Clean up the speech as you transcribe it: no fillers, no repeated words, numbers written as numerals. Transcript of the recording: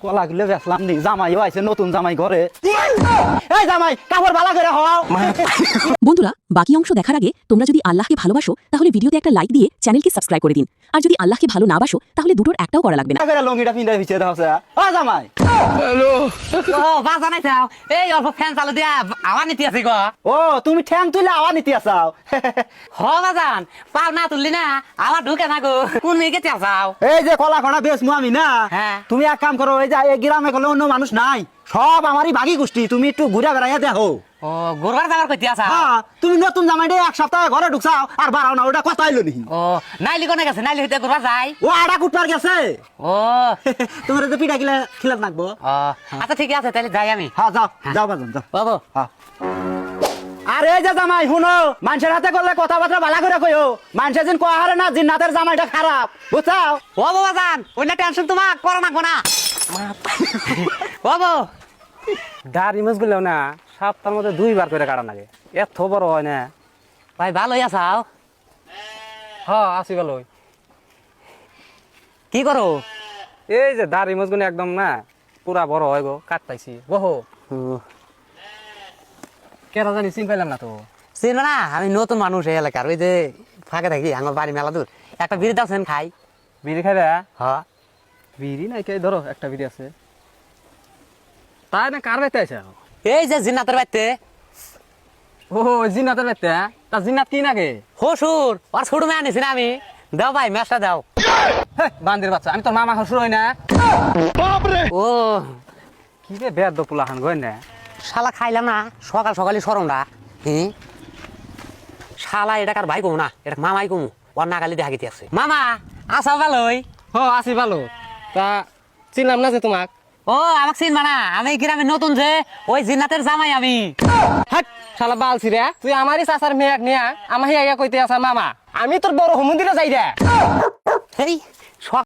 কলা গুলো বেসলাম নি, জামাইও আইছে নতুন জামাই ঘরে। এই জামাই কাপড় ভালো করে হও। বন্ধুরা, বাকি অংশ দেখার আগে তোমরা যদি আল্লাহকে ভালোবাসো তাহলে ভিডিওতে একটা লাইক দিয়ে চ্যানেলকে সাবস্ক্রাইব করে দিন। আর যদি আল্লাহকে ভালো না বাসো তাহলে দুটোর একটাও করা লাগবে না। করে লঙ্গিটা পিন্দাই ভিছে দাও সে। ও জামাই ও বাজা নাই চাও এই অল্প ফ্যান চালু দিয়া আওয়া নিতে আছে গো। ও তুমি ঠ্যাং তুইলে আওয়া নিতে আসাও। হ বাজান পাও না তুললি না আওয়া ঢুকে না গো। কোন মেয়েকে চাও? এই যে কলা খড়া বেচমু আমি না, হ্যাঁ। তুমি এক কাম করো, এই যে এই গ্রামে কোনো অন্য মানুষ নাই, সব আমারই বাগি গোষ্ঠী, তুমি একটু ঘুরে বেড়াইয়া দেখো। ও গোরবার যাবার কইতে আসা? হ্যাঁ, তুমি নতুন জামাইটা এক সপ্তাহ ঘরে ঢুকছাও আর বাড়াও না, ওটা কথা হইলো নি। ও নাইলি কোনে গেছে? নাইলি হইতে গোরবার যায়। ও আড়া কুটপার গেছে। ও তোমার যে পিঠা কিলা খিলাত নাকবো। ও আচ্ছা ঠিক আছে তাহলে যাই আমি। হ্যাঁ যাও যাও বাজান যাও। বাবু হ্যাঁ। আর এই যে জামাই শুনো, মানুষের হাতে করলে কথাবার্তা ভালো করে কইও, মানুষের যেন কয়া হারে না জিন্নাতের জামাইটা খারাপ, বুঝছাও? ও বাজান ওইটা টেনশন তোমাক করো না গোনা। বাবু দাড়ি মাছগুলো না সপ্তাহের মধ্যে 2 বার করে কাটা লাগে, এত বড় হয় না। ভাই ভালোই আছাও? হ্যাঁ আসি ভালোই। কি করো? এই যে দাড়ি মাছগুলো একদম না পুরা বড় হয় গো, কাটতাইছি বহু। কেন জানি চিন পাইলাম না তো। চিনবে না আমি নতুন মানুষ এই এলাকার, ওই যে ফাঁকে থাকি আমার বাড়ি মেলা দূর, একটা বিড়ি দাওছেন খাই। বিড়ি খাইবে? হ্যাঁ বিড়ি নাই কে, ধরো একটা বিড়ি আছে। তাই না কার বাইতে আছে? এই যে জিন্নাতের বাড়িতে। ও জিনাতের বাইতে? তা জিনাত কি নাগে? হসুর আর ছোট মেয়ে আনিছি না আমি। দাও ভাই ম্যাচটা দাও। বান্দির বাচ্চা, আমি তোর মামা হসুর হই না? ও কি রে বেদ পোলা খান গই না। শালা খাইলাম না সকাল সকালই সরমটা। হ্যাঁ শালা এটা কার ভাই কমু না, এটা মামাই কমু, ওর নাগালি দেখা গেতে আছে। মামা আসা ভালোই। হ আসি ভালো। তা চিনলাম না যে তোমাক। ও আমাকে চিনবা না, আমি গ্রামে নতুন যে ওই জিন্নাতের জামাই আমি। হাট শালা বালছি রে, তুই আমারই চাচার মেয়াক নিয়া আমার হিয়া কইতে আসার মামা, আমি তোর বড় হুমন্দিরে যাই রে। এই